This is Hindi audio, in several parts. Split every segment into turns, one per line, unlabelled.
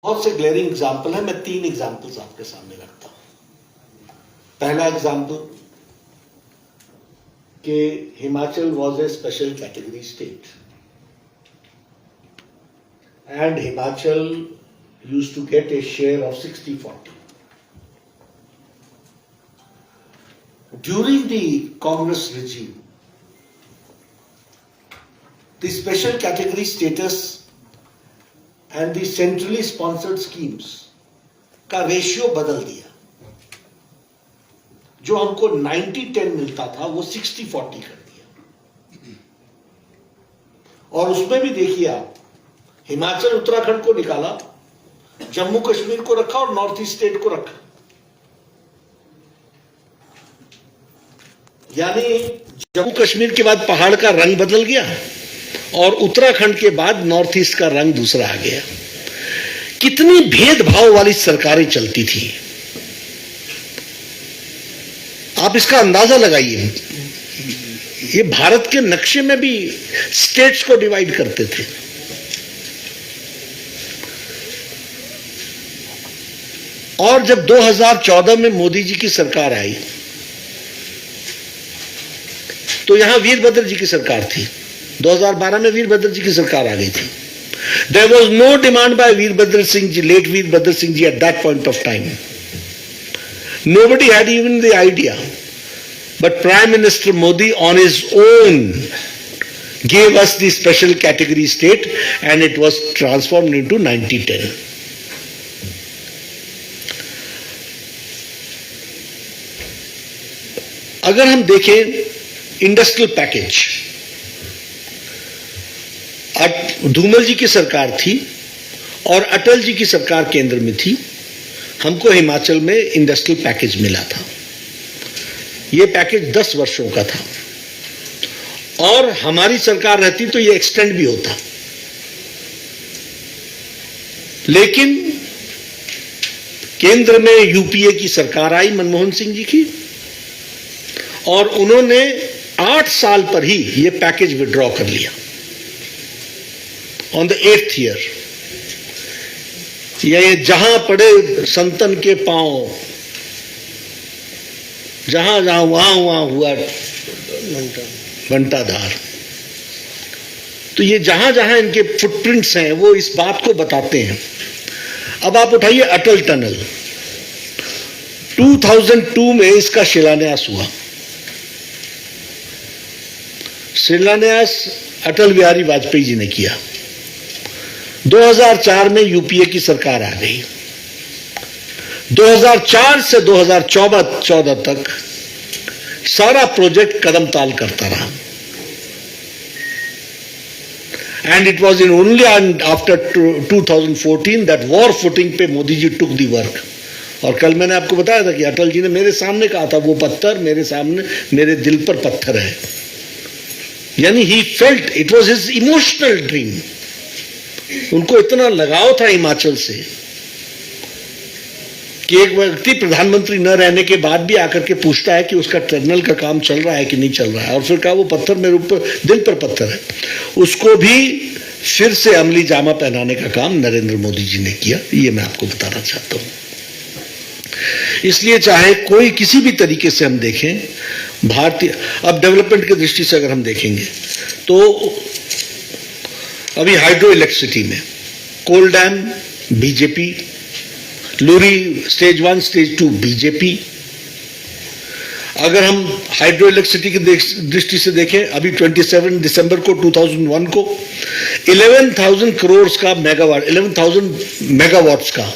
बहुत से ग्लेरिंग एग्जाम्पल है, मैं 3 एग्जाम्पल्स आपके सामने रखता हूं। पहला एग्जाम्पल कि Himachal was a special category state and Himachal used to get a share of 60-40 during the Congress regime. The special category status and the centrally sponsored schemes का रेशियो बदल दिया। जो हमको 90-10 मिलता था वो 60-40 कर दिया। और उसमें भी देखिए आप, हिमाचल उत्तराखंड को निकाला, जम्मू कश्मीर को रखा और नॉर्थ ईस्ट स्टेट को रखा। यानी जम्मू कश्मीर के बाद पहाड़ का रंग बदल गया और उत्तराखंड के बाद नॉर्थ ईस्ट का रंग दूसरा आ गया। कितनी भेदभाव वाली सरकारें चलती थी, आप इसका अंदाजा लगाइए। ये भारत के नक्शे में भी स्टेट्स को डिवाइड करते थे। और जब 2014 में मोदी जी की सरकार आई तो यहां वीरभद्र जी की सरकार थी। 2012 में वीरभद्र जी की सरकार आ गई थी। There was no demand by Veerbhadra Singh ji, late Veerbhadra Singh ji, at that point of time. Nobody had even the idea. But Prime Minister Modi on his own gave us the special category state and it was transformed into 90-10. अगर हम देखें इंडस्ट्रियल पैकेज, धूमल जी की सरकार थी और अटल जी की सरकार केंद्र में थी। हमको हिमाचल में इंडस्ट्रियल पैकेज मिला था। यह पैकेज 10 वर्षों का था और हमारी सरकार रहती तो यह एक्सटेंड भी होता। लेकिन केंद्र में यूपीए की सरकार आई, मनमोहन सिंह जी की, और उन्होंने 8 साल पर ही यह पैकेज विड्रॉ कर लिया। ऑन द 8th ईयर ये जहां पड़े संतन के पांव, जहां जहां वहां हुआ घंटाधार। तो ये जहां जहां इनके फुटप्रिंट्स हैं वो इस बात को बताते हैं। अब आप उठाइए अटल टनल, 2002 में इसका शिलान्यास हुआ। शिलान्यास अटल बिहारी वाजपेयी जी ने किया। 2004 में यूपीए की सरकार आ गई। 2004 से 2014 तक सारा प्रोजेक्ट कदम ताल करता रहा। And it was in only after 2014 that war footing पे मोदी जी टुक दी वर्क। और कल मैंने आपको बताया था कि अटल जी ने मेरे सामने कहा था, वो पत्थर मेरे सामने, मेरे दिल पर पत्थर है। यानी he felt, it was his emotional dream. उनको इतना लगाव था हिमाचल से कि एक व्यक्ति प्रधानमंत्री न रहने के बाद भी आकर के पूछता है कि उसका टनल का काम चल रहा है कि नहीं चल रहा है, और फिर कहा वो पत्थर मेरे ऊपर, दिल पर पत्थर है। उसको भी फिर से अमली जामा पहनाने का काम नरेंद्र मोदी जी ने किया। ये मैं आपको बताना चाहता हूं। इसलिए चाहे कोई किसी भी तरीके से हम देखें, भारतीय, अब डेवलपमेंट की दृष्टि से अगर हम देखेंगे तो अभी हाइड्रो इलेक्ट्रिसिटी में Kol dam BJP, Luhri stage 1 stage 2 BJP. अगर हम हाइड्रो इलेक्ट्रिसिटी की दृष्टि से देखें, अभी 27 दिसंबर को 2001 को 11,000 करोड़ का मेगावाट, 11,000 मेगावाट्स का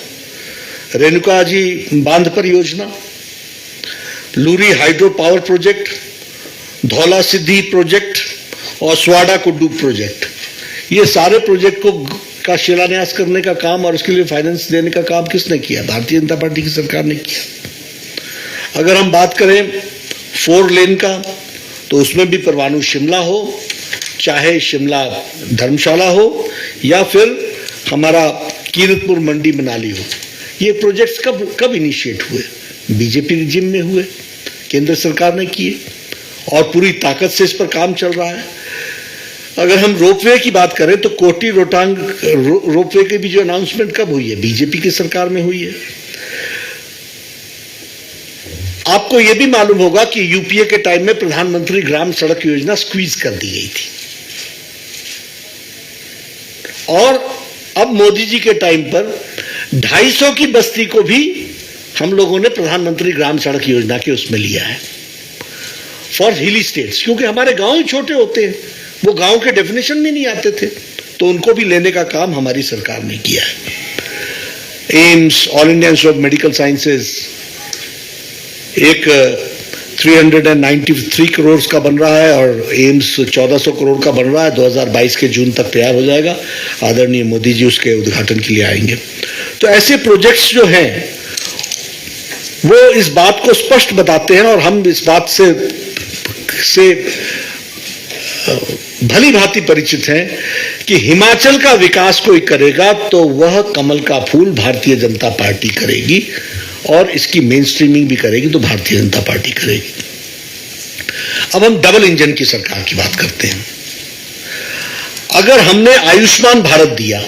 रेणुका जी बांध परियोजना, Luhri hydro power project, Dhaula Sidh project और स्वाडा कुड्डू प्रोजेक्ट, ये सारे प्रोजेक्ट का शिलान्यास करने का काम और उसके लिए फाइनेंस देने का काम किसने किया? भारतीय जनता पार्टी की सरकार ने किया। अगर हम बात करें 4 लेन का, तो उसमें भी परवाणु शिमला हो, चाहे शिमला धर्मशाला हो, या फिर हमारा कीरतपुर मंडी मनाली हो, ये प्रोजेक्ट्स कब इनिशिएट हुए? बीजेपी रिजिम में हुए, केंद्र सरकार ने किए और पूरी ताकत से इस पर काम चल रहा है। अगर हम रोपवे की बात करें तो कोटी रोहतांग रोपवे की भी जो अनाउंसमेंट कब हुई है, बीजेपी की सरकार में हुई है। आपको यह भी मालूम होगा कि यूपीए के टाइम में प्रधानमंत्री ग्राम सड़क योजना स्क्वीज कर दी गई थी, और अब मोदी जी के टाइम पर 250 की बस्ती को भी हम लोगों ने प्रधानमंत्री ग्राम सड़क योजना के उसमें लिया है फॉर हिली स्टेट्स, क्योंकि हमारे गांव ही छोटे होते हैं, वो गांव के डेफिनेशन में नहीं आते थे, तो उनको भी लेने का काम हमारी सरकार ने किया है। AIIMS, all India institute of medical sciences एक 393 करोड़ का बन रहा है, और एम्स 1400 करोड़ का बन रहा है, 2022 के जून तक तैयार हो जाएगा। आदरणीय मोदी जी उसके उद्घाटन के लिए आएंगे। तो ऐसे प्रोजेक्ट्स जो हैं वो इस बात को स्पष्ट बताते हैं, और हम इस बात से भली भांति परिचित हैं कि हिमाचल का विकास कोई करेगा तो वह कमल का फूल भारतीय जनता पार्टी करेगी, और इसकी मेन स्ट्रीमिंग भी करेगी तो भारतीय जनता पार्टी करेगी। अब हम डबल इंजन की सरकार की बात करते हैं। अगर हमने आयुष्मान भारत दिया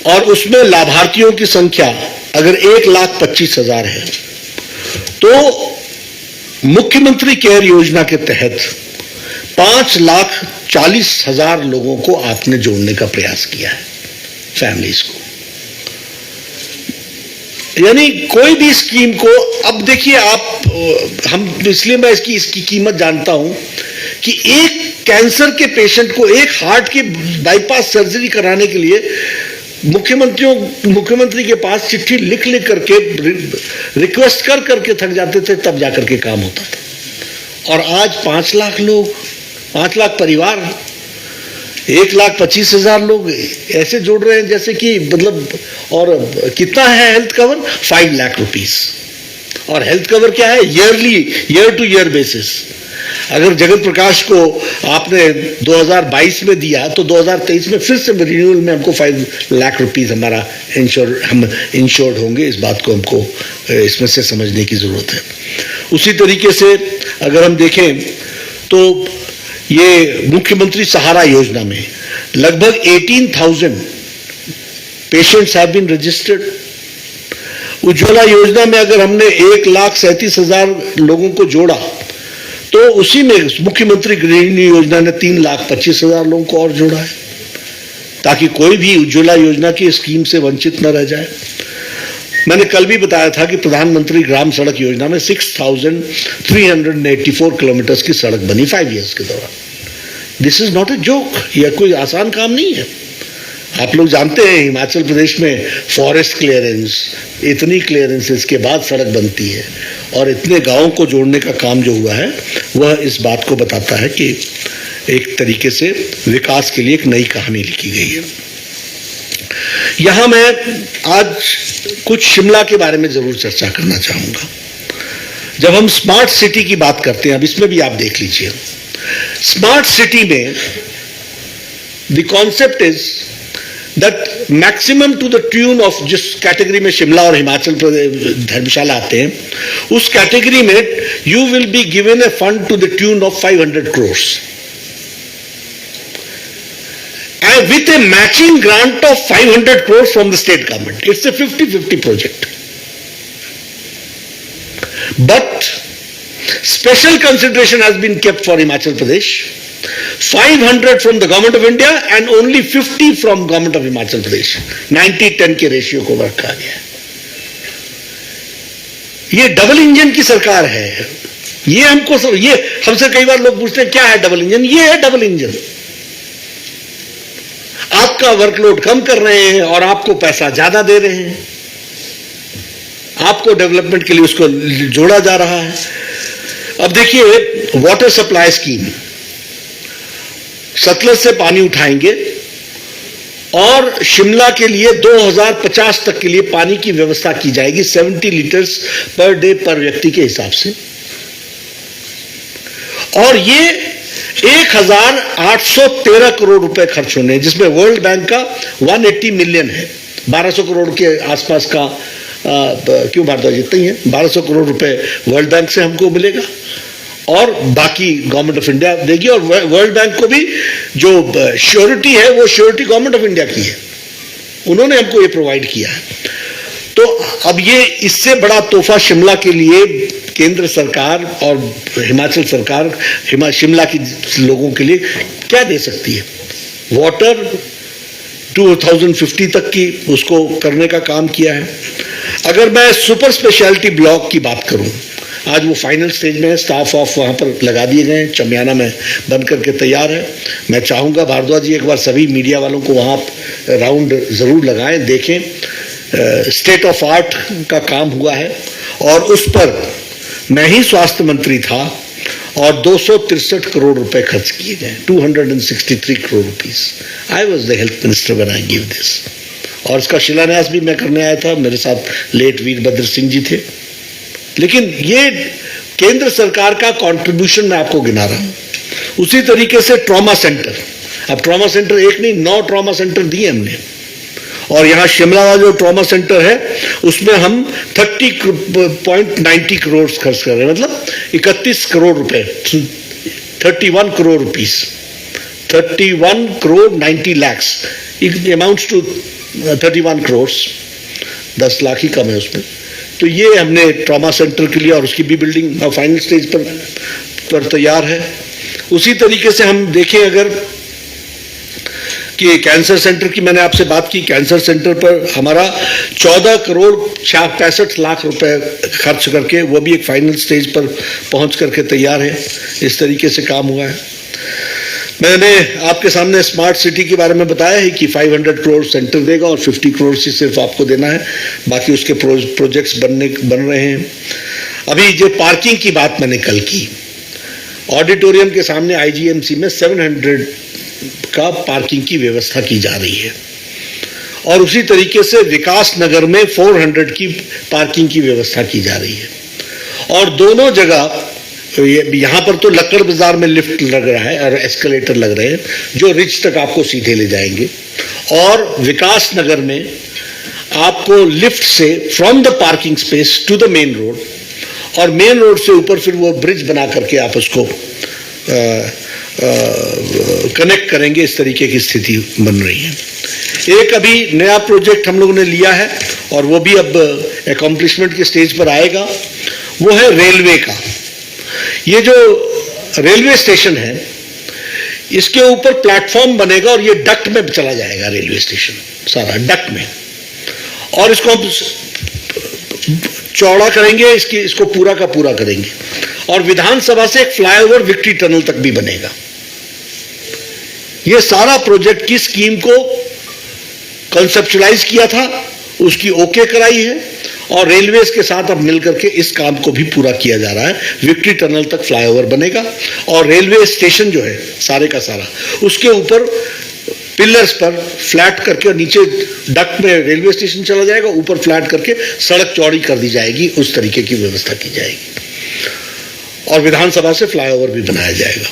और उसमें लाभार्थियों की संख्या अगर 1,25,000 है, तो मुख्यमंत्री केयर योजना के तहत 5,40,000 लोगों को आपने जोड़ने का प्रयास किया है, फैमिलीज को। यानी कोई भी स्कीम को, अब देखिए आप, हम इसलिए मैं इसकी कीमत जानता हूं कि एक कैंसर के पेशेंट को एक हार्ट की बाईपास सर्जरी कराने के लिए मुख्यमंत्री के पास चिट्ठी लिख करके रिक्वेस्ट करके थक जाते थे, तब जाकर के काम होता था। और आज 5 लाख लोग, 5 लाख परिवार, 1,25,000 लोग ऐसे जोड़ रहे हैं जैसे कि मतलब, और कितना है हेल्थ कवर? 5 लाख रुपीस। और हेल्थ कवर क्या है? Year two year basis. अगर जगत प्रकाश को आपने 2022 में दिया तो 2023 में फिर से रिन्यूअल में हमको 5 लाख रुपीस हमारा हम इंश्योर्ड होंगे। इस बात को हमको इसमें से समझने की जरूरत है। उसी तरीके से अगर हम देखें तो ये मुख्यमंत्री सहारा योजना में लगभग 18,000 patients have been registered. Ujjwala Yojana में अगर हमने 1,37,000 लोगों को जोड़ा तो उसी में मुख्यमंत्री गृहिणी योजना ने 3,25,000 लोगों को और जोड़ा है, ताकि कोई भी उज्ज्वला योजना की स्कीम से वंचित न रह जाए। मैंने कल भी बताया था कि प्रधानमंत्री ग्राम सड़क योजना में 6,384 किलोमीटर की सड़क बनी 5 इयर्स के दौरान। This is not a joke, यह कोई आसान काम नहीं है। आप लोग जानते हैं हिमाचल प्रदेश में फॉरेस्ट क्लियरेंस, इतनी क्लियरेंसेस के बाद सड़क बनती है, और इतने गांवों को जोड़ने का काम जो हुआ है वह इस बात को बताता है कि एक तरीके से विकास के लिए एक नई कहानी लिखी गई है। यहां मैं आज कुछ शिमला के बारे में जरूर चर्चा करना चाहूंगा। जब हम स्मार्ट सिटी की बात करते हैं, अब इसमें भी आप देख लीजिए, स्मार्ट सिटी में the concept is that maximum to the tune of, जिस कैटेगरी में शिमला और हिमाचल प्रदेश धर्मशाला आते हैं, उस कैटेगरी में you will be given a fund to the tune of 500 crore and with a matching grant of 500 crores from the state government. It's a 50-50 project. But special consideration has been kept for Himachal Pradesh. 500 from the government of India and only 50 from government of Himachal Pradesh. 90-10 के रेशियो को रखा गया है। ये डबल इंजन की सरकार है। ये हमसे कई बार लोग पूछते हैं क्या है डबल इंजन? ये है डबल इंजन। आपका वर्कलोड कम कर रहे हैं और आपको पैसा ज्यादा दे रहे हैं। आपको डेवलपमेंट के लिए उसको जोड़ा जा रहा है। अब देखिए, वाटर सप्लाई स्कीम, सतलज से पानी उठाएंगे और शिमला के लिए 2050 तक के लिए पानी की व्यवस्था की जाएगी 70 लीटर्स पर डे पर व्यक्ति के हिसाब से। और ये 1,813 करोड़ रुपए खर्च होने, जिसमें वर्ल्ड बैंक का 180 मिलियन है। 1200 करोड़ के आसपास का क्यों भारद्वाज, इतना ही है, 1200 करोड़ रुपए वर्ल्ड बैंक से हमको मिलेगा और बाकी गवर्नमेंट ऑफ इंडिया देगी, और वर्ल्ड बैंक को भी जो श्योरिटी है वो श्योरिटी गवर्नमेंट ऑफ इंडिया की है, उन्होंने हमको ये प्रोवाइड किया है। तो अब ये इससे बड़ा तोहफा शिमला के लिए केंद्र सरकार और हिमाचल सरकार शिमला के लोगों के लिए क्या दे सकती है? वाटर 2050 तक की उसको करने का काम किया है। अगर मैं सुपर स्पेशलिटी ब्लॉक की बात करूं, आज वो फाइनल स्टेज में है, स्टाफ ऑफ वहाँ पर लगा दिए गए हैं, चमियाना में बन करके तैयार है। मैं चाहूँगा भारद्वाज जी एक बार सभी मीडिया वालों को वहाँ राउंड ज़रूर लगाएं, देखें। स्टेट ऑफ आर्ट का काम हुआ है, और उस पर मैं ही स्वास्थ्य मंत्री था और 263 करोड़ रुपए खर्च किए गए, 263 crore rupees. I was the health minister when I give this, और इसका शिलान्यास भी मैं करने आया था, मेरे साथ लेट वीरभद्र सिंह जी थे। लेकिन ये केंद्र सरकार का कंट्रीब्यूशन मैं आपको गिना रहा हूं। उसी तरीके से ट्रॉमा सेंटर, अब ट्रॉमा सेंटर एक नहीं 9 ट्रॉमा सेंटर दिए हमने, और यहाँ शिमला वाला जो ट्रॉमा सेंटर है उसमें हम 30.90 करोड़ खर्च कर रहे हैं, मतलब 31 करोड़ रुपए, 31 crore rupees, 31 crore 90 lakhs, it amounts to 31 crore, 10 lakh ही कम है उसमें। तो ये हमने ट्रॉमा सेंटर के लिए, और उसकी भी बिल्डिंग फाइनल स्टेज पर तैयार है। उसी तरीके से हम देखें अगर कि कैंसर सेंटर की मैंने आपसे बात की, कैंसर सेंटर पर हमारा 14 करोड़ 65 लाख रुपए खर्च करके वो भी एक फाइनल स्टेज पर पहुंच करके तैयार है। इस तरीके से काम हुआ है। मैंने आपके सामने स्मार्ट सिटी के बारे में बताया है कि 500 करोड़ सेंटर देगा और 50 करोड़ से सिर्फ आपको देना है, बाकी उसके प्रोजेक्ट्स बन रहे हैं। अभी जो पार्किंग की बात मैंने कल की, ऑडिटोरियम के सामने आईजीएमसी में 700 का पार्किंग की व्यवस्था की जा रही है, और उसी तरीके से विकास नगर में 400 की पार्किंग की व्यवस्था की जा रही है। और दोनों जगह, यहां पर तो लक्कड़ बाजार में लिफ्ट लग रहा है और एस्केलेटर लग रहे हैं जो रिच तक आपको सीधे ले जाएंगे, और विकास नगर में आपको लिफ्ट से from the parking space to the main road, और मेन रोड से ऊपर फिर वो ब्रिज बना करके आप उसको कनेक्ट करेंगे। इस तरीके की स्थिति बन रही है। एक अभी नया प्रोजेक्ट हम लोगों ने लिया है, और वो भी अब अकॉम्प्लिशमेंट के स्टेज पर आएगा, वो है रेलवे का। ये जो रेलवे स्टेशन है, इसके ऊपर प्लेटफॉर्म बनेगा और ये डक्ट में चला जाएगा, रेलवे स्टेशन सारा डक्ट में, और इसको हम चौड़ा करेंगे, इसको पूरा का पूरा करेंगे, और विधानसभा से एक फ्लाईओवर विक्ट्री टनल तक भी बनेगा। ये सारा प्रोजेक्ट की स्कीम को कंसेप्चुलाइज किया था, उसकी ओके कराई है, और रेलवेज के साथ अब मिलकर के इस काम को भी पूरा किया जा रहा है। विक्ट्री टनल तक फ्लाईओवर बनेगा, और रेलवे स्टेशन जो है सारे का सारा, उसके ऊपर पिलर्स पर फ्लैट करके, और नीचे डक्ट में रेलवे स्टेशन चला जाएगा, ऊपर फ्लैट करके सड़क चौड़ी कर दी जाएगी, उस तरीके की व्यवस्था की जाएगी, और विधानसभा से फ्लाईओवर भी बनाया जाएगा।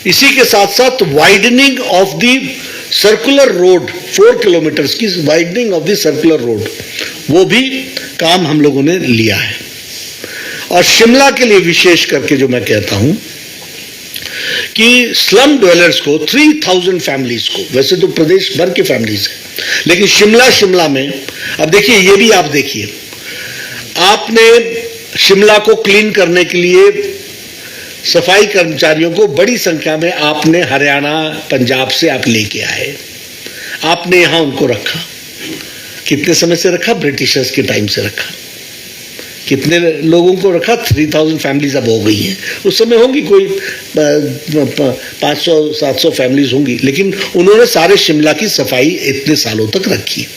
इसी के साथ साथ widening of the circular road, 4 kilometre की widening of the circular road, वो भी काम हम लोगों ने लिया है। और शिमला के लिए विशेष करके जो मैं कहता हूं कि स्लम ड्वेलर्स को, 3000 फैमिलीज को, वैसे तो प्रदेश भर के फैमिलीज हैं, लेकिन शिमला में अब देखिए, ये भी आप देखिए, आपने शिमला को क्लीन करने के लिए सफाई कर्मचारियों को बड़ी संख्या में आपने हरियाणा पंजाब से आप लेके आए, आपने यहां उनको रखा। कितने समय से रखा? ब्रिटिशर्स के टाइम से रखा। कितने लोगों को रखा? 3000 फैमिलीज अब हो गई हैं। उस समय होंगी कोई 500-700 फैमिलीज होंगी, लेकिन उन्होंने सारे शिमला की सफाई इतने सालों तक रखी,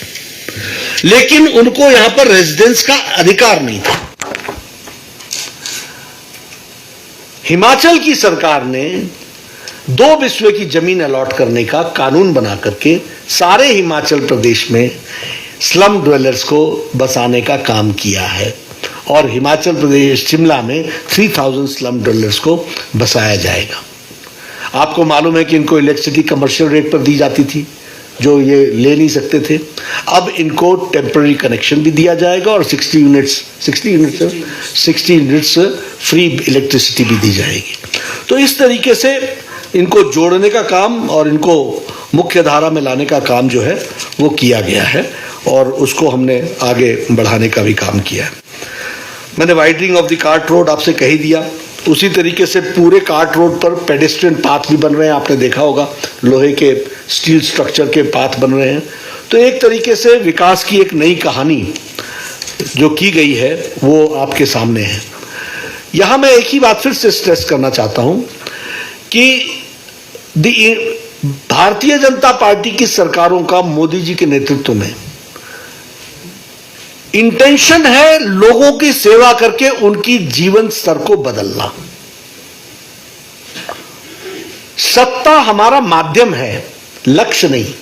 लेकिन उनको यहां पर रेजिडेंस का अधिकार नहीं था। हिमाचल की सरकार ने 2 बिस्वे की जमीन अलॉट करने का कानून बना करके सारे हिमाचल प्रदेश में स्लम ड्वेलर्स को बसाने का काम किया है, और हिमाचल प्रदेश शिमला में 3000 स्लम ड्वेलर्स को बसाया जाएगा। आपको मालूम है कि इनको इलेक्ट्रिसिटी कमर्शियल रेट पर दी जाती थी, जो ये ले नहीं सकते थे, अब इनको टेम्पररी कनेक्शन भी दिया जाएगा और 60 यूनिट्स फ्री इलेक्ट्रिसिटी भी दी जाएगी। तो इस तरीके से इनको जोड़ने का काम और इनको मुख्य धारा में लाने का काम जो है वो किया गया है और उसको हमने आगे बढ़ाने का भी काम किया है। मैंने widening of the cart road आपसे कह ही दिया। उसी तरीके से पूरे कार्ट रोड पर पेडेस्ट्रियन पाथ भी बन रहे हैं, आपने देखा होगा, लोहे के स्टील स्ट्रक्चर के पाथ बन रहे हैं। तो एक तरीके से विकास की एक नई कहानी जो की गई है वो आपके सामने है। यहां मैं एक ही बात फिर से स्ट्रेस करना चाहता हूं कि भारतीय जनता पार्टी की सरकारों का मोदी जी के नेतृत्व में इंटेंशन है लोगों की सेवा करके उनकी जीवन स्तर को बदलना। सत्ता हमारा माध्यम है, लक्ष्य नहीं।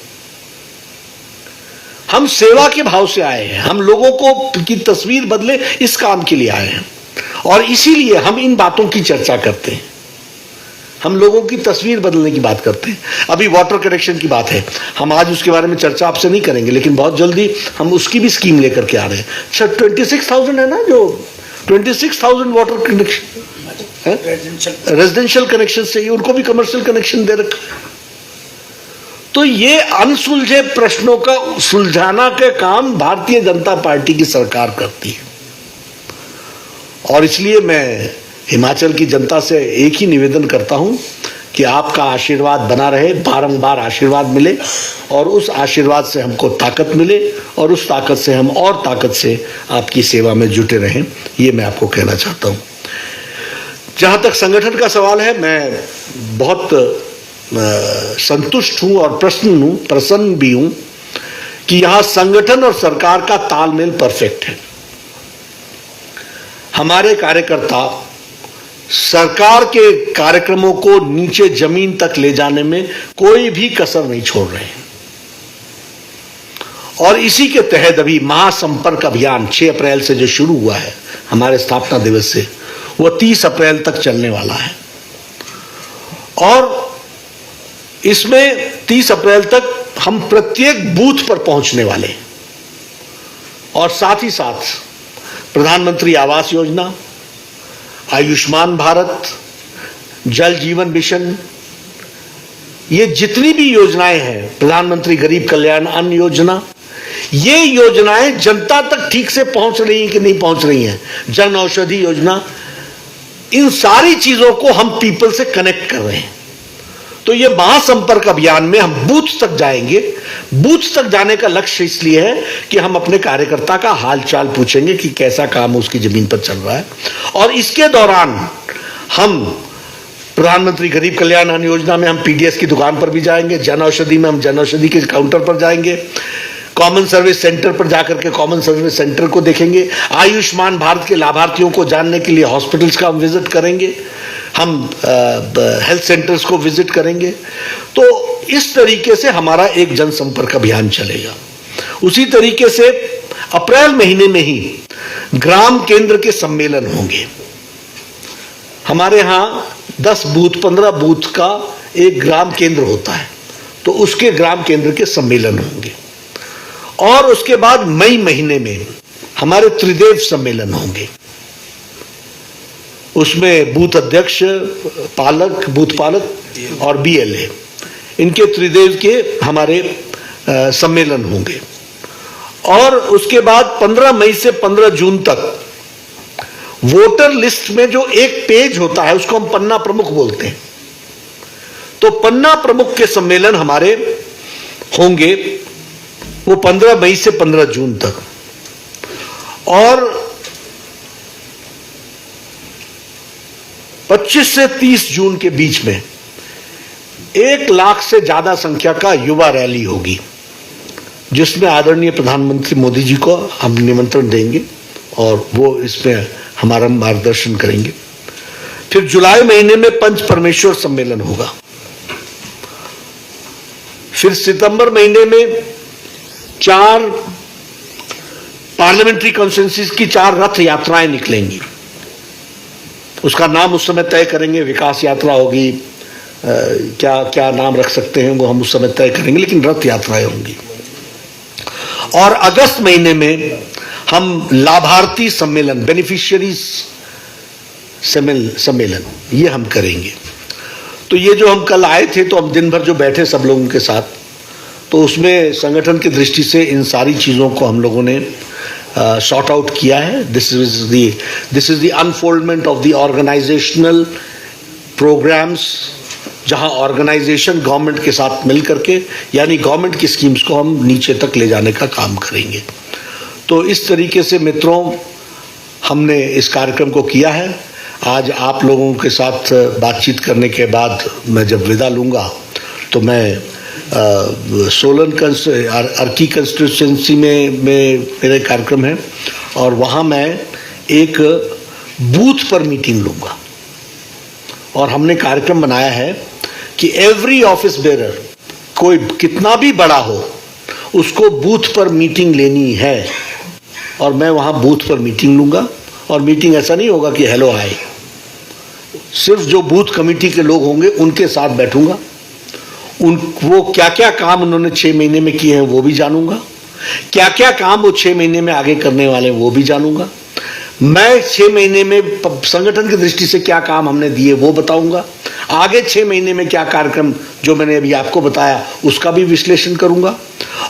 हम सेवा के भाव से आए हैं, हम लोगों को की तस्वीर बदले इस काम के लिए आए हैं और इसीलिए हम इन बातों की चर्चा करते हैं। हम लोगों की तस्वीर बदलने की बात करते हैं। अभी वाटर कनेक्शन की बात है, हम आज उसके बारे में चर्चा आपसे नहीं करेंगे, लेकिन बहुत जल्दी हम उसकी भी स्कीम लेकर के आ रहे हैं। अच्छा, 26,000 है ना, जो 26,000 वाटर कनेक्शन रेजिडेंशियल कनेक्शन से उनको भी कमर्शियल कनेक्शन दे रखा। तो ये अनसुलझे प्रश्नों का सुलझाना का काम भारतीय जनता पार्टी की सरकार करती है और इसलिए मैं हिमाचल की जनता से एक ही निवेदन करता हूं कि आपका आशीर्वाद बना रहे, बारंबार आशीर्वाद मिले और उस आशीर्वाद से हमको ताकत मिले और उस ताकत से हम और ताकत से आपकी सेवा में जुटे रहें, ये मैं आपको कहना चाहता हूं। जहां तक संगठन का सवाल है, मैं बहुत संतुष्ट हूं और प्रसन्न भी हूं कि यहां संगठन और सरकार का तालमेल परफेक्ट है। हमारे कार्यकर्ता सरकार के कार्यक्रमों को नीचे जमीन तक ले जाने में कोई भी कसर नहीं छोड़ रहे हैं और इसी के तहत अभी महासंपर्क अभियान 6 अप्रैल से जो शुरू हुआ है हमारे स्थापना दिवस से, वो 30 अप्रैल तक चलने वाला है और इसमें 30 अप्रैल तक हम प्रत्येक बूथ पर पहुंचने वाले हैं और साथ ही साथ प्रधानमंत्री आवास योजना, आयुष्मान भारत, जल जीवन मिशन, ये जितनी भी योजनाएं हैं, प्रधानमंत्री गरीब कल्याण अन्न योजना, ये योजनाएं जनता तक ठीक से पहुंच रही हैं कि नहीं पहुंच रही हैं, जन औषधि योजना, इन सारी चीजों को हम पीपल से कनेक्ट कर रहे हैं। तो ये महासंपर्क अभियान में हम बूथ तक जाएंगे। बूथ तक जाने का लक्ष्य इसलिए है कि हम अपने कार्यकर्ता का हालचाल पूछेंगे कि कैसा काम उसकी जमीन पर चल रहा है और इसके दौरान हम प्रधानमंत्री गरीब कल्याण अन्न योजना में हम पीडीएस की दुकान पर भी जाएंगे, जन औषधि में हम जन औषधि के काउंटर पर जाएंगे, कॉमन सर्विस सेंटर पर जाकर के कॉमन सर्विस सेंटर को देखेंगे, आयुष्मान भारत के लाभार्थियों को जानने के लिए हॉस्पिटल्स का हम विजिट करेंगे, हम हेल्थ सेंटर्स को विजिट करेंगे। तो इस तरीके से हमारा एक जनसंपर्क अभियान चलेगा। उसी तरीके से अप्रैल महीने में ही ग्राम केंद्र के सम्मेलन होंगे। हमारे यहाँ 10 बूथ 15 बूथ का एक ग्राम केंद्र होता है, तो उसके ग्राम केंद्र के सम्मेलन होंगे और उसके बाद मई महीने में हमारे त्रिदेव सम्मेलन होंगे। उसमें बूथ अध्यक्ष, पालक, बूथ पालक और बीएलए, इनके त्रिदेव के हमारे सम्मेलन होंगे और उसके बाद 15 मई से 15 जून तक वोटर लिस्ट में जो एक पेज होता है उसको हम पन्ना प्रमुख बोलते हैं। तो पन्ना प्रमुख के सम्मेलन हमारे होंगे, वो 15 मई से 15 जून तक और 25 से 30 जून के बीच में 1 लाख से ज्यादा संख्या का युवा रैली होगी, जिसमें आदरणीय प्रधानमंत्री मोदी जी को हम निमंत्रण देंगे और वो इसमें हमारा मार्गदर्शन करेंगे। फिर जुलाई महीने में पंच परमेश्वर सम्मेलन होगा। फिर सितंबर महीने में 4 पार्लियामेंट्री कॉन्स्टिट्यूंसीज की 4 रथ यात्राएं निकलेंगी। उसका नाम उस समय तय करेंगे, विकास यात्रा होगी, क्या क्या नाम रख सकते हैं वो हम उस समय तय करेंगे, लेकिन रथ यात्राएं होंगी। और अगस्त महीने में हम लाभार्थी सम्मेलन, बेनिफिशियरीज सम्मेलन ये हम करेंगे। तो ये जो हम कल आए थे, तो हम दिन भर जो बैठे सब लोगों के साथ, तो उसमें संगठन की दृष्टि से इन सारी चीज़ों को हम लोगों ने सॉर्ट आउट किया है। This is the unfoldment of the organisational programmes, जहां ऑर्गेनाइजेशन गवर्नमेंट के साथ मिल करके, यानी गवर्नमेंट की स्कीम्स को हम नीचे तक ले जाने का काम करेंगे। तो इस तरीके से मित्रों हमने इस कार्यक्रम को किया है। आज आप लोगों के साथ बातचीत करने के बाद मैं जब विदा लूँगा तो मैं सोलन अर्की कंस्टिट्यूंसी में मेरे कार्यक्रम है, और वहाँ मैं एक बूथ पर मीटिंग लूँगा। और हमने कार्यक्रम बनाया है कि एवरी ऑफिस बेरर, कोई कितना भी बड़ा हो, उसको बूथ पर मीटिंग लेनी है। और मैं वहाँ बूथ पर मीटिंग लूँगा, और मीटिंग ऐसा नहीं होगा कि हेलो हाय, सिर्फ जो बूथ कमेटी के लोग होंगे उनके साथ बैठूंगा। वो क्या क्या काम उन्होंने 6 महीने में किए हैं वो भी जानूंगा, क्या क्या काम वो 6 महीने में आगे करने वाले हैं वो भी जानूंगा। मैं 6 महीने में संगठन की दृष्टि से क्या काम हमने दिए वो बताऊंगा। आगे 6 महीने में क्या कार्यक्रम जो मैंने अभी आपको बताया उसका भी विश्लेषण करूंगा।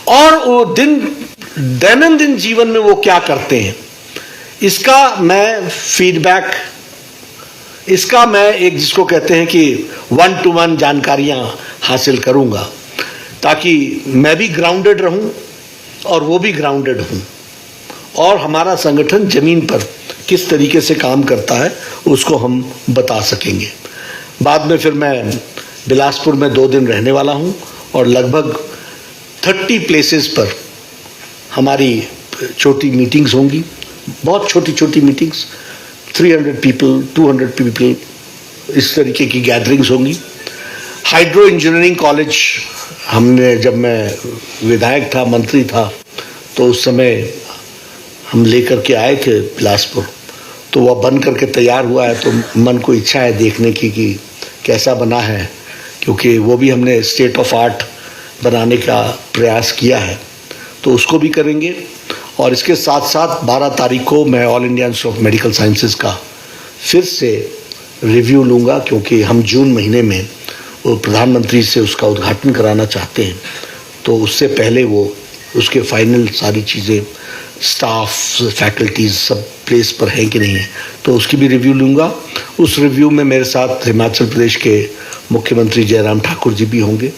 और वो दैनंदिन जीवन में वो क्या करते हैं, इसका मैं फीडबैक, इसका मैं एक जिसको कहते हैं कि 1-to-1 जानकारियां हासिल करूंगा, ताकि मैं भी ग्राउंडेड रहूं और वो भी ग्राउंडेड हूं, और हमारा संगठन जमीन पर किस तरीके से काम करता है उसको हम बता सकेंगे। बाद में फिर मैं बिलासपुर में 2 दिन रहने वाला हूं, और लगभग 30 प्लेसेस पर हमारी छोटी मीटिंग्स होंगी, बहुत छोटी छोटी मीटिंग्स, 300 पीपल, 200 पीपल, इस तरीके की गैदरिंग्स होंगी। हाइड्रो इंजीनियरिंग कॉलेज हमने, जब मैं विधायक था, मंत्री था, तो उस समय हम लेकर के आए थे बिलासपुर, तो वह बन करके तैयार हुआ है। तो मन को इच्छा है देखने की कि कैसा बना है, क्योंकि वो भी हमने स्टेट ऑफ आर्ट बनाने का प्रयास किया है, तो उसको भी करेंगे। और इसके साथ साथ 12 तारीख को मैं all India institute of medical sciences का फिर से रिव्यू लूँगा, क्योंकि हम जून महीने में वो प्रधानमंत्री से उसका उद्घाटन कराना चाहते हैं। तो उससे पहले वो उसके फाइनल सारी चीज़ें, स्टाफ, फैकल्टीज सब प्लेस पर हैं कि नहीं है, तो उसकी भी रिव्यू लूँगा। उस रिव्यू में मेरे साथ हिमाचल प्रदेश के मुख्यमंत्री जयराम ठाकुर जी भी होंगे,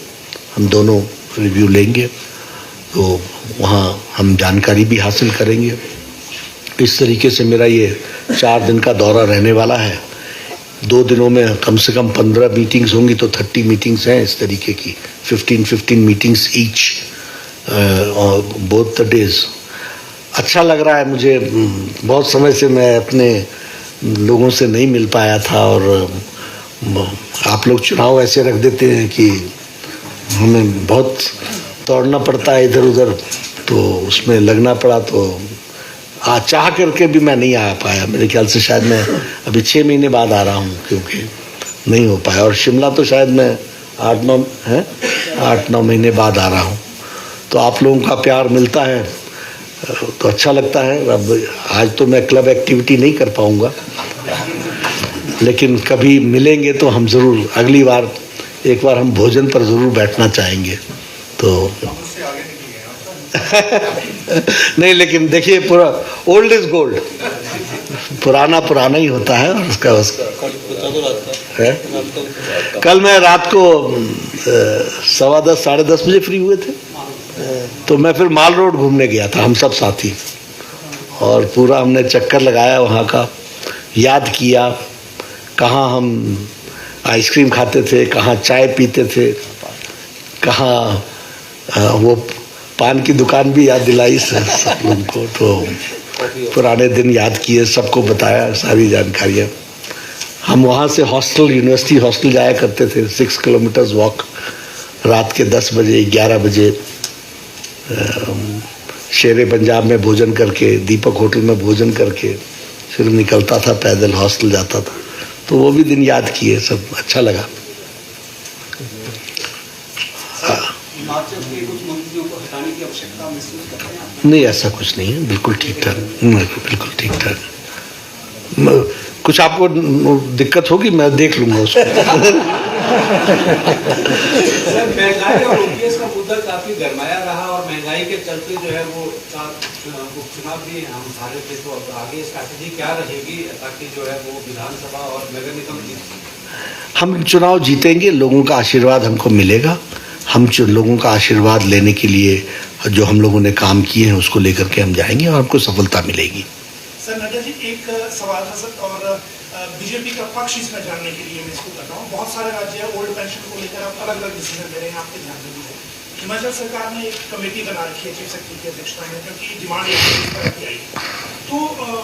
हम दोनों रिव्यू लेंगे, तो वहाँ हम जानकारी भी हासिल करेंगे। इस तरीके से मेरा ये 4 दिन का दौरा रहने वाला है। 2 दिनों में कम से कम 15 मीटिंग्स होंगी, तो 30 मीटिंग्स हैं इस तरीके की, 15 meetings each both the days. अच्छा लग रहा है मुझे, बहुत समय से मैं अपने लोगों से नहीं मिल पाया था, और आप लोग चुनाव ऐसे रख देते हैं कि हमें बहुत दौड़ना पड़ता है इधर उधर, तो उसमें लगना पड़ा, तो चाह करके भी मैं नहीं आ पाया। मेरे ख्याल से शायद मैं अभी 6 महीने बाद आ रहा हूँ, क्योंकि नहीं हो पाया। और शिमला तो शायद मैं 8-9 महीने बाद आ रहा हूँ। तो आप लोगों का प्यार मिलता है तो अच्छा लगता है। अब आज तो मैं क्लब एक्टिविटी नहीं कर पाऊँगा, लेकिन कभी मिलेंगे तो हम ज़रूर, अगली बार एक बार हम भोजन पर ज़रूर बैठना चाहेंगे। तो नहीं, लेकिन देखिए, पूरा ओल्ड इज गोल्ड, पुराना पुराना ही होता है। और उसका है। कल मैं रात को 10:15 साढ़े 10 बजे फ्री हुए थे, तो मैं फिर माल रोड घूमने गया था, हम सब साथी, और पूरा हमने चक्कर लगाया वहाँ का, याद किया कहाँ हम आइसक्रीम खाते थे, कहाँ चाय पीते थे, कहाँ वो पान की दुकान भी याद दिलाई सब लोगों को। तो पुराने दिन याद किए, सबको बताया सारी जानकारियाँ। हम वहाँ से हॉस्टल, यूनिवर्सिटी हॉस्टल जाया करते थे, 6 किलोमीटर्स वॉक, रात के 10 बजे 11 बजे शेरे पंजाब में भोजन करके, दीपक होटल में भोजन करके फिर निकलता था, पैदल हॉस्टल जाता था। तो वो भी दिन याद किए, सब अच्छा लगा।
हिमाचल के कुछ मंत्रियों को हटाने की आवश्यकता महसूस करते हैं आप?
नहीं, ऐसा कुछ नहीं है, बिल्कुल ठीक ठाक, बिल्कुल ठीक ठाक। कुछ आपको दिक्कत होगी, मैं देख लूंगा उसको।
सर, महंगाई और ओपीएस का मुद्दा काफी गरमाया रहा और महंगाई के चलते जो है वो उपचुनाव भी हम हारे थे, तो अब आगे स्ट्रैटेजी क्या रहेगी ताकि जो है वो विधानसभा और नगर निगम जीत?
हम चुनाव जीतेंगे, लोगों का आशीर्वाद हमको मिलेगा। हम लोगों का आशीर्वाद लेने के लिए जो हम लोगों ने काम किए हैं उसको लेकर के हम जाएंगे और हमको सफलता मिलेगी।
सर नड्डा जी, एक सवाल था सर, और बीजेपी का पक्ष इसमें जानने के लिए मैं इसको कर रहा हूँ। बहुत सारे राज्य ओल्ड पेंशन को लेकर आप अलग अलग डिसीजन ले रहे हैं, आपके ध्यान में भी है। हिमाचल सरकार ने एक कमेटी बना रखी है चीफ सेक्रेटरी की अध्यक्षता में, क्योंकि डिमांड इस तरह की आई। तो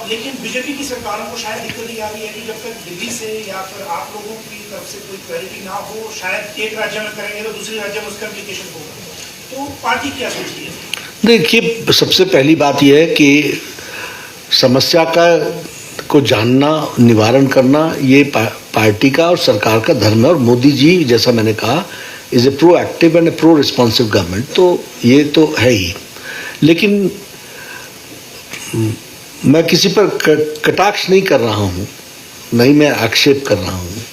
लेकिन बीजेपी की सरकारों को शायद दिक्कत ये आ रही है कि जब तक दिल्ली से या फिर आप लोगों की तरफ से कोई क्लैरिटी ना हो, शायद एक राज्य में करेंगे तो दूसरे राज्य में उसका एप्लीकेशन होगा। तो पार्टी क्या सोचती है?
देखिए, सबसे पहली बात यह है कि समस्या को जानना, निवारण करना, ये पार्टी का और सरकार का धर्म है। और मोदी जी, जैसा मैंने कहा, is a proactive and A pro responsive government, तो ये तो है ही। लेकिन मैं किसी पर कटाक्ष नहीं कर रहा हूँ, नहीं मैं आक्षेप कर रहा हूँ,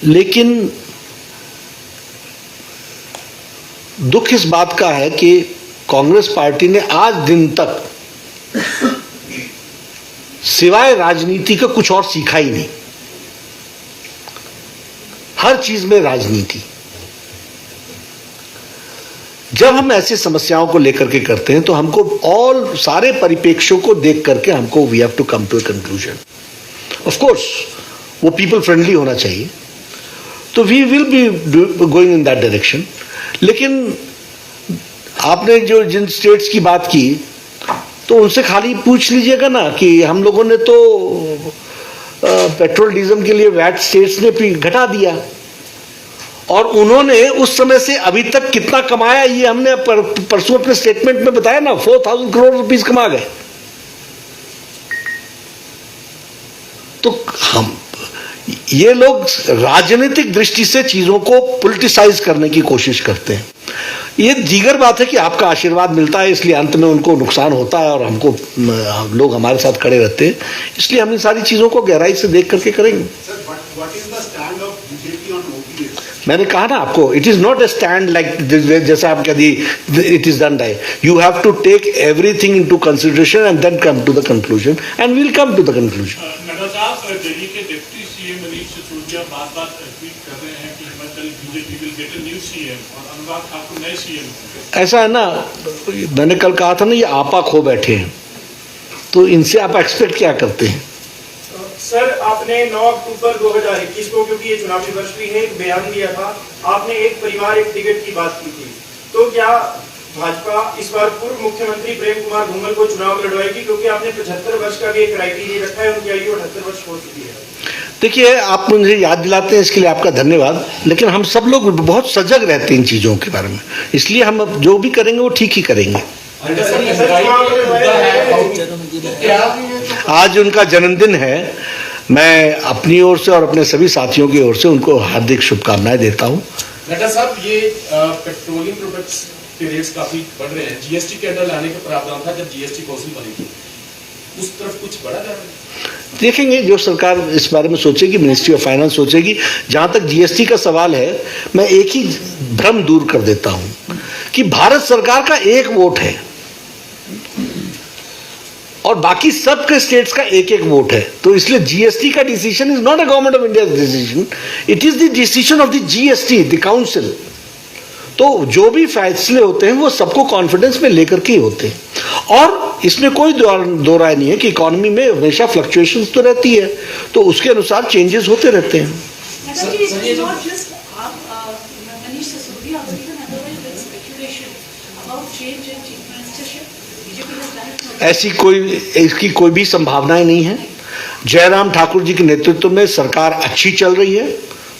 लेकिन दुख इस बात का है कि कांग्रेस पार्टी ने आज दिन तक सिवाय राजनीति का कुछ और सीखा ही नहीं। हर चीज में राजनीति। जब हम ऐसी समस्याओं को लेकर के करते हैं तो हमको ऑल सारे परिप्रेक्ष्यों को देख करके हमको we have to come to a conclusion. Of course वो पीपल फ्रेंडली होना चाहिए, तो we will be going in that direction. लेकिन आपने जो जिन स्टेट्स की बात की, तो उनसे खाली पूछ लीजिएगा ना कि हम लोगों ने तो पेट्रोल डीजल के लिए वैट स्टेट्स ने घटा दिया, और उन्होंने उस समय से अभी तक कितना कमाया, ये हमने परसों अपने स्टेटमेंट में बताया ना, 4,000 करोड़ रुपीस कमा गए। तो हम ये लोग राजनीतिक दृष्टि से चीजों को पॉलिटिसाइज करने की कोशिश करते हैं। ये दीगर बात है कि आपका आशीर्वाद मिलता है, इसलिए अंत में उनको नुकसान होता है और हमको लोग हमारे साथ खड़े रहते हैं, इसलिए हम इन सारी चीजों को गहराई से देख करके करेंगे। मैंने कहा ना आपको, it is not a stand like जैसा आप कह दी it is done by, you have to take everything into consideration and then come to the conclusion, and we will come to the conclusion.
Nadda साहब, दिल्ली के डिप्टी सीएम मनीष सिसोदिया बार-बार ट्वीट कर रहे हैं कि Himachal BJP will get a new CM और अनुराग ठाकुर नए सीएम।
ऐसा है ना, मैंने कल कहा था ना, ये आपा खो बैठे हैं, तो इनसे आप एक्सपेक्ट क्या करते हैं?
सर, आपने 9 अक्टूबर 2021 को, क्योंकि ये चुनावी वर्ष भी है, एक बयान दिया था। आपने एक परिवार एक टिकट की बात की थी। तो क्या भाजपा इस बार पूर्व मुख्यमंत्री प्रेम कुमार धूमल को चुनाव लड़वाएगी, क्योंकि आपने 75 वर्ष का भी एक क्राइटेरिया रखा है, उनकी आयु 78 वर्ष हो चुकी है? देखिए, आप मुझे याद दिलाते हैं, इसके लिए आपका धन्यवाद। लेकिन हम सब लोग बहुत सजग रहते हैं इन चीजों के बारे में, इसलिए हम अब जो भी करेंगे वो ठीक ही करेंगे। आज उनका जन्मदिन है, मैं अपनी ओर से और अपने सभी साथियों की ओर से उनको हार्दिक शुभकामनाएं देता हूं।
नड्डा साहब, ये पेट्रोलियम प्रोडक्ट्स के रेट्स काफी बढ़ रहे हैं, जीएसटी के अंडर लाने का प्रावधान था जब जीएसटी कौंसिल बनेगी, उस तरफ कुछ बढ़ा जा रहा है?
देखेंगे, जो सरकार इस बारे में सोचेगी, मिनिस्ट्री ऑफ फाइनेंस सोचेगी। जहां तक जीएसटी का सवाल है, मैं एक ही भ्रम दूर कर देता हूं कि भारत सरकार का एक वोट है और बाकी सब के स्टेट्स का एक एक वोट है, तो इसलिए जीएसटी का decision is not a government of India decision, it is the decision of the GST, the council. तो जो भी फैसले होते हैं वो सबको कॉन्फिडेंस में लेकर के होते हैं, और इसमें कोई दो राय नहीं है कि इकोनॉमी में हमेशा फ्लक्चुएशंस तो रहती है, तो उसके अनुसार चेंजेस होते रहते हैं। ऐसी कोई इसकी कोई भी संभावनाएं नहीं है। जयराम ठाकुर जी के नेतृत्व में सरकार अच्छी चल रही है,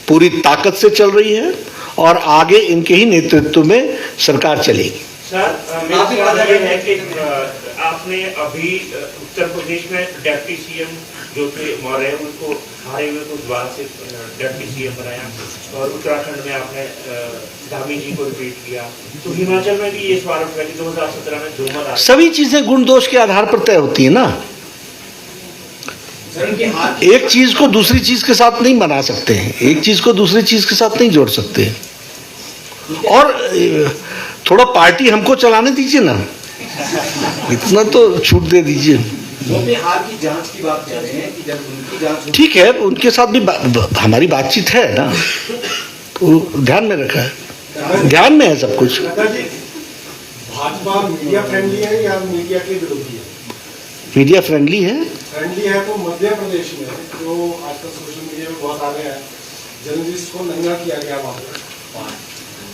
पूरी ताकत से चल रही है, और आगे इनके ही नेतृत्व में सरकार चलेगी।
सर, मेरा सवाल ये है कि आपने अभी उत्तर प्रदेश में डिप्टी सीएम
जो कि मौर्य है उनको हारे हुए को दोबारा से डेप्टी सीएम बनाया, और उत्तराखंड में आपने धामी जी को रिपीट किया, तो हिमाचल में भी ये सवाल उठा कि 2017 में झूमर आ
सभी चीजें गुण दोष के आधार पर तय होती है ना। एक चीज को दूसरी चीज के साथ नहीं बना सकते हैं, एक चीज को दूसरी चीज के साथ नहीं जोड़ सकते हैं। और थोड़ा पार्टी हमको चलाने दीजिए ना, इतना तो छूट दे दीजिए।
वो भी हार की जांच की बात कर रहे हैं कि जब उनकी जांच
ठीक है, उनके साथ भी हमारी बातचीत है ना, तो ध्यान में रखा है, ध्यान में है सब कुछ।
भाजपा मीडिया फ्रेंडली है या मीडिया के विरोधी है?
मीडिया फ्रेंडली है।
फ्रेंडली है तो मध्य प्रदेश में जो आजकल सोशल मीडिया में बहुत आ रहे हैं, जर्नलिस्ट को नंगा किया गया वहाँ पर,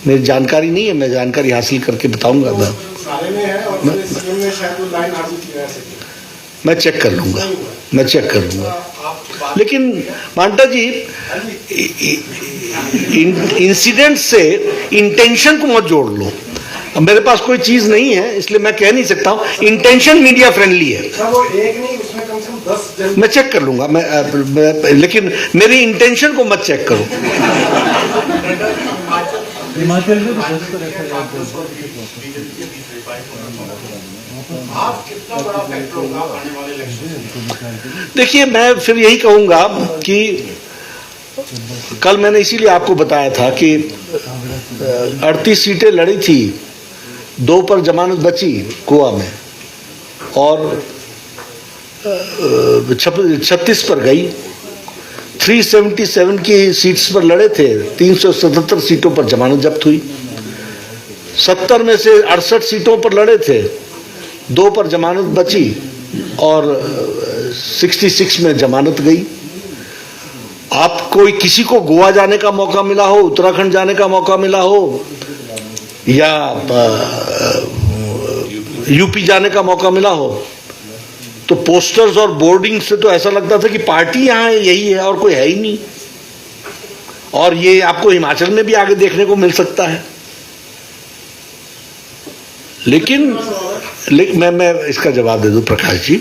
मेरी जानकारी नहीं है, मैं जानकारी हासिल करके बताऊंगा।
तो सारे में है, और सीएम ने शायद वो लाइन हासिल की है,
मैं चेक कर लूंगा, मैं चेक कर लूंगा। लेकिन मांटा जी, इंसिडेंट से इंटेंशन को मत जोड़ लो। अब मेरे पास कोई चीज नहीं है, इसलिए मैं कह नहीं सकता हूँ इंटेंशन मीडिया फ्रेंडली है।
सर वो एक नहीं, उसमें कम से कम 10
मैं चेक कर लूंगा, मैं लेकिन मेरी इंटेंशन को मत चेक करो।
हिमाचल में तो
आप कितना बड़ा फैक्टर होगा आने वाले इलेक्शन?
देखिए, मैं फिर यही कहूंगा कि कल मैंने इसीलिए आपको बताया था कि 38 सीटें लड़ी थी, 2 पर जमानत बची गोवा में, और 36 पर गई। 377 की सीट्स पर लड़े थे, 377 सीटों पर जमानत जब्त हुई। 70 में से 68 सीटों पर लड़े थे, 2 पर जमानत बची, और 66 में जमानत गई। आप कोई किसी को गोवा जाने का मौका मिला हो, उत्तराखंड जाने का मौका मिला हो, या यूपी जाने का मौका मिला हो, तो पोस्टर्स और बोर्डिंग से तो ऐसा लगता था कि पार्टी यहाँ यही है और कोई है ही नहीं। और ये आपको हिमाचल में भी आगे देखने को मिल सकता है। लेकिन मैं इसका जवाब दे दूं प्रकाश जी,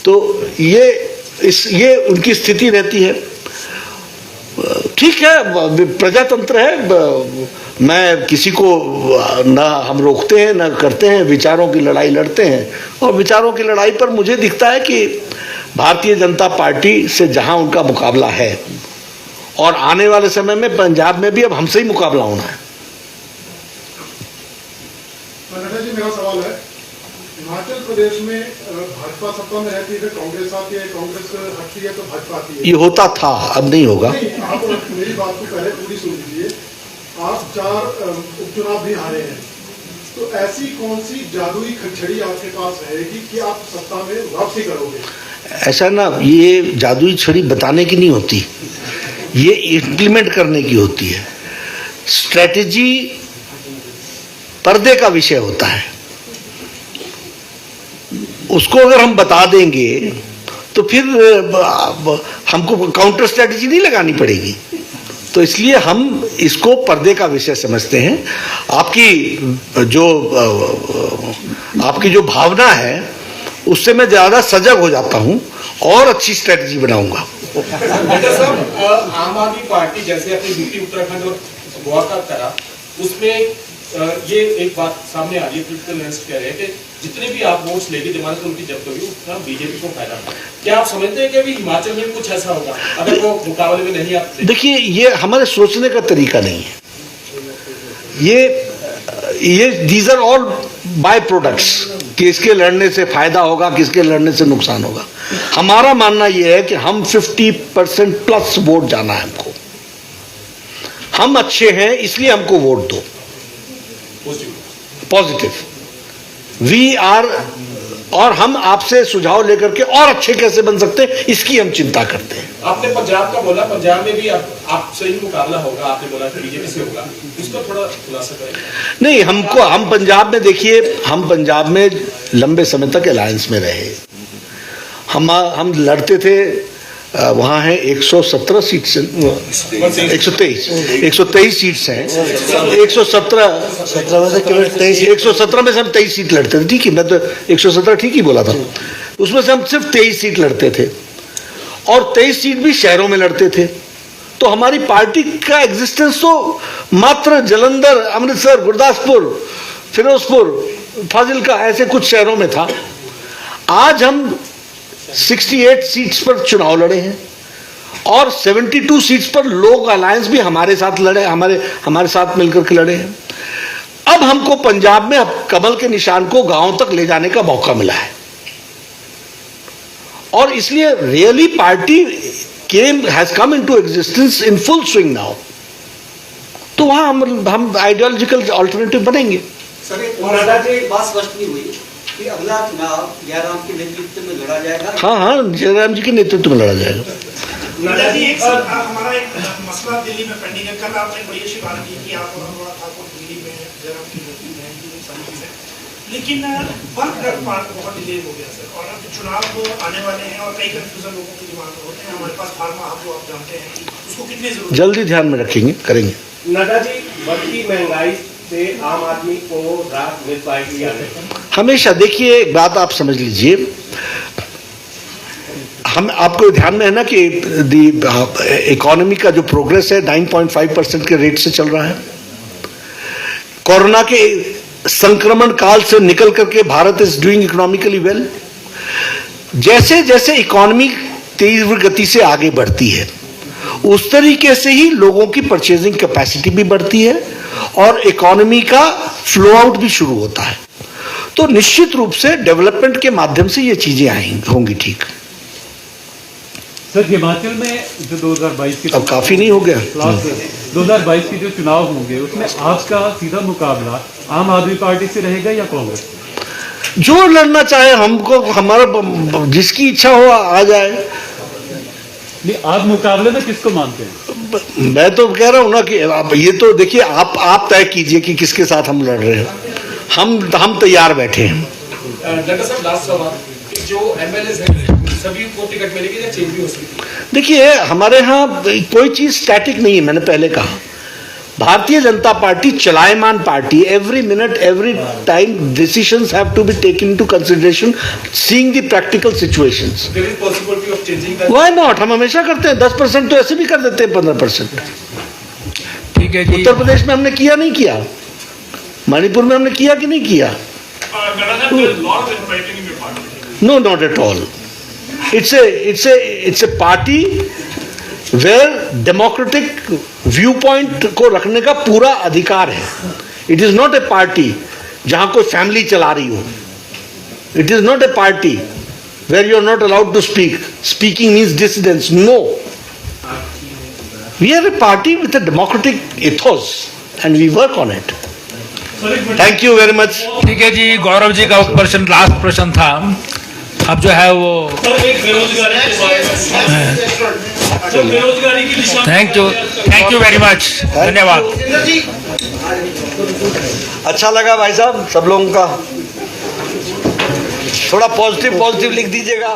तो ये उनकी स्थिति रहती है। ठीक है, प्रजातंत्र है, मैं किसी को ना हम रोकते हैं ना करते हैं, विचारों की लड़ाई लड़ते हैं, और विचारों की लड़ाई पर मुझे दिखता है कि भारतीय जनता पार्टी से जहां उनका मुकाबला है, और आने वाले समय में पंजाब में भी अब हमसे ही मुकाबला होना है।
जी मेरा सवाल है, हिमाचल प्रदेश में भाजपा सत्ता में रहती है, कांग्रेस आती है, कांग्रेस हटती है तो भाजपा आती है।
ये होता था, अब नहीं होगा।
नहीं, आप मेरी बात को पहले पूरी सुन लीजिए। आप 4 उपचुनाव भी हारे हैं, तो ऐसी कौन सी जादुई खिचड़ी आपके पास रहेगी कि आप सत्ता में वापसी करोगे?
ऐसा ना, ये जादुई छड़ी बताने की नहीं होती, ये इम्प्लीमेंट करने की होती है। स्ट्रेटेजी पर्दे का विषय होता है, उसको अगर हम बता देंगे तो फिर हमको काउंटर स्ट्रेटेजी नहीं लगानी पड़ेगी। तो इसलिए हम इसको पर्दे का विषय समझते हैं। आपकी जो भावना है उससे मैं ज्यादा सजग हो जाता हूं और अच्छी स्ट्रेटजी बनाऊंगा।
डॉक्टर साहब, आम आदमी पार्टी जैसे अपनी यूपी उत्तराखंड और गोवा का करा, उसमें ये एक बात सामने आ रही है, पॉलिटिकल एनालिस्ट कह रहे हैं कि जितने भी आप वोट्स लेके जमानत उनकी जब्त होगी, उतना बीजेपी को फायदा होगा। क्या आप समझते हैं कि अभी हिमाचल में कुछ ऐसा होगा अगर वो मुकाबले में नहीं आते?
देखिए, ये हमारे सोचने का तरीका नहीं है। ये these are all by products, कि इसके लड़ने से फायदा होगा, किसके लड़ने से नुकसान होगा। हमारा मानना यह है कि हम 50% प्लस वोट जाना है हमको। हम अच्छे हैं इसलिए हमको वोट दो, पॉजिटिव। वी आर, और हम आपसे सुझाव लेकर के और अच्छे कैसे बन सकते हैं इसकी हम चिंता करते हैं।
आपने पंजाब का बोला, पंजाब में भी आपसे ही मुकाबला होगा, आपने बोला बीजेपी से होगा, इसको थोड़ा खुलासा करें।
नहीं, हम पंजाब में, देखिए, हम पंजाब में लंबे समय तक अलायंस में रहे। हम लड़ते थे, वहाँ है 117 सीट्स, 123 सीट्स हैं। 117 में से केवल 117 में से हम 23 सीट लड़ते थे। ठीक है, मैं तो 117 ठीक ही बोला था। उसमें से हम सिर्फ 23 सीट लड़ते थे और 23 सीट भी शहरों में लड़ते थे। तो हमारी पार्टी का एग्जिस्टेंस तो मात्र जलंधर, अमृतसर, गुरदासपुर, फिरोजपुर, फाजिलका ऐसे कुछ शहरों में था। आज हम 68 सीट्स पर चुनाव लड़े हैं और 72 सीट्स पर लोक अलायंस भी हमारे साथ लड़े, हमारे साथ मिलकर के लड़े हैं। अब हमको पंजाब में कमल के निशान को गांव तक ले जाने का मौका मिला है और इसलिए really party has come into existence in full swing now। तो वहां हम आइडियोलॉजिकल अल्टरनेटिव बनेंगे।
सर एक बात स्पष्ट नहीं हुई कि अगला चुनाव जयराम के नेतृत्व में लड़ा जाएगा।
हाँ, जयराम जी के नेतृत्व में लड़ा जाएगा।
हमारा एक मसला दिल्ली में पेंडिंग है। कल आपने बड़ी अच्छी बात की कि आप अनुराग ठाकुर दिल्ली में जयराम की नेतृत्व में सारी चीजें, लेकिन वर्क पार्ट बहुत डिले हो गया सर और अब चुनाव आने वाले हैं और कई कंफ्यूजन लोगों के दिमाग में होते हैं। हमारे पास फार्मा हब जो आप जानते हैं कि उसको कितनी जरूरत
जल्दी ध्यान में रखेंगे, करेंगे।
नड्डा जी, बढ़ती महंगाई से आम आदमी को राहत मिल पाएगी या नहीं?
हमेशा देखिए, एक बात आप समझ लीजिए, हम आपको ध्यान में है ना कि इकोनॉमी का जो प्रोग्रेस है 9.5% के रेट से चल रहा है। कोरोना के संक्रमण काल से निकल करके Bharat is doing economically well. जैसे जैसे इकोनॉमी तीव्र गति से आगे बढ़ती है उस तरीके से ही लोगों की परचेजिंग कैपेसिटी भी बढ़ती है और इकोनॉमी का फ्लो आउट भी शुरू होता है। तो निश्चित रूप से डेवलपमेंट के माध्यम से ये चीजें आएंगी, होंगी ठीक।
सर, हिमाचल में जो 2022 के
अब काफी नहीं हो गया।
2022 के जो चुनाव होंगे उसमें आपका सीधा मुकाबला आम आदमी पार्टी से रहेगा या कांग्रेस?
जो लड़ना चाहे, हमको हमारा जिसकी इच्छा हो आ जाए।
नहीं, आप मुकाबले में किसको मानते हैं?
मैं तो कह रहा हूं ना कि आप ये तो देखिए, आप तय कीजिए कि किसके साथ हम लड़ रहे हैं। हम तैयार बैठे हैं।
डॉक्टर साहब, लास्ट सवाल, जो एमएलए हैं सभी को टिकट मिलेगी या चेंज भी हो सकती है?
देखिए, हमारे यहाँ कोई चीज स्टैटिक नहीं है। मैंने पहले कहा, भारतीय जनता पार्टी चलायमान party. Every minute, every time decisions have to be taken into consideration, seeing the practical situations.
There is possibility of changing that.
Why not? हम हमेशा करते हैं। 10% तो ऐसे भी कर देते हैं, 15%।
ठीक है जी।
उत्तर प्रदेश में हमने किया नहीं किया, मणिपुर में हमने किया कि नहीं किया? No, not at all. It's a party where democratic viewpoint को रखने का पूरा अधिकार है। It is not a party जहां कोई फैमिली चला रही हो। It is not a party where you are not allowed to speak. Speaking means dissidence. No. We are a party with a democratic ethos and we work on it. Thank you very much.
ठीक है जी, गौरव जी का प्रश्न लास्ट प्रश्न था। अब जो है वो थैंक यू वेरी मच, धन्यवाद।
अच्छा लगा भाई साहब सब लोगों का। थोड़ा पॉजिटिव लिख दीजिएगा।